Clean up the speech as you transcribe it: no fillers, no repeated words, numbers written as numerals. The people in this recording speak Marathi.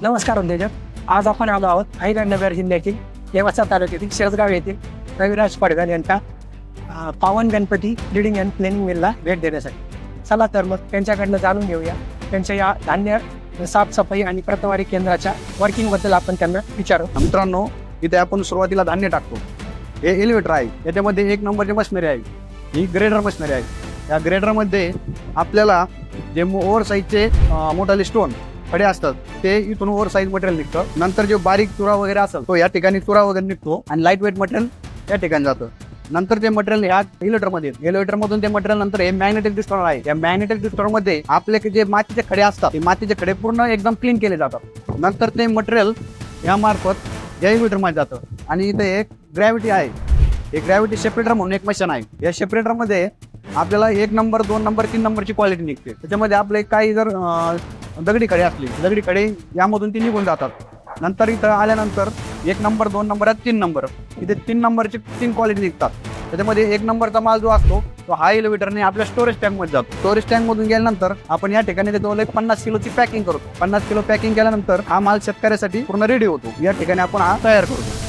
नमस्कार उद्योजक. आज आपण आलो आहोत अहिल्यानगर जिल्ह्यातील नेवासा तालुक्यातील शेरगाव येथील रविराज पडघर यांच्या पावन गणपती लीडिंग अँड प्लेनिंग मिलला भेट देण्यासाठी. चला तर मग त्यांच्याकडनं जाणून घेऊया त्यांच्या या धान्य साफसफाई आणि प्रतवारी केंद्राच्या वर्किंगबद्दल आपण त्यांना विचारू. मित्रांनो, इथे आपण सुरुवातीला धान्य टाकतो. हे एलिव्हेटर आहे, याच्यामध्ये 1 नंबरची मशिनरी आहे. ही ग्रेडर मशिनरी आहे. या ग्रेडरमध्ये आपल्याला जे ओव्हर साईजचे मोठाले स्टोन खडे असतात ते इथून ओव्हर साईज मटेरियल निघतं. नंतर जे बारीक चुरा वगैरे असेल तो या ठिकाणी चुरा वगैरे निघतो आणि लाईट वेट मटेरियल या ठिकाणी जातं. नंतर ते मटेरियल ह्या एलिव्हेटर मधून ते मटेरियल नंतर हे मॅग्नेटिक डिस्टॉर्टर आहे. या मॅग्नेटिक डिस्टॉर्टर मध्ये आपले जे मातीचे खडे असतात ते मातीचे खडे पूर्ण एकदम क्लीन केले जातात. नंतर ते मटेरियल या मार्फत या एलिव्हेटर मध्ये जातं. आणि इथे एक ग्रॅव्हिटी आहे. हे ग्रॅव्हिटी सेपरेटर म्हणून एक मशीन आहे. या सेपरेटर मध्ये आपल्याला 1 नंबर 2 नंबर 3 नंबरची क्वालिटी निघते. त्याच्यामध्ये आपले काही जर दगडी खडे असले दगडी खडे यामधून ती निघून जातात. नंतर इथं आल्यानंतर 1 नंबर 2 नंबर 3 नंबर इथे 3 नंबरची 3 क्वालिटी निघतात. त्याच्यामध्ये 1 नंबरचा माल जो असतो तो हा एलिव्हेटरने आपल्या स्टोरेज टँक मध्ये जातो. स्टोरेज टँक मधून गेल्यानंतर आपण या ठिकाणी त्याच्यावर 50 किलोची पॅकिंग करतो. 50 किलो पॅकिंग केल्यानंतर हा माल शेतकऱ्यासाठी पूर्ण रेडी होतो. या ठिकाणी आपण हा तयार करतो.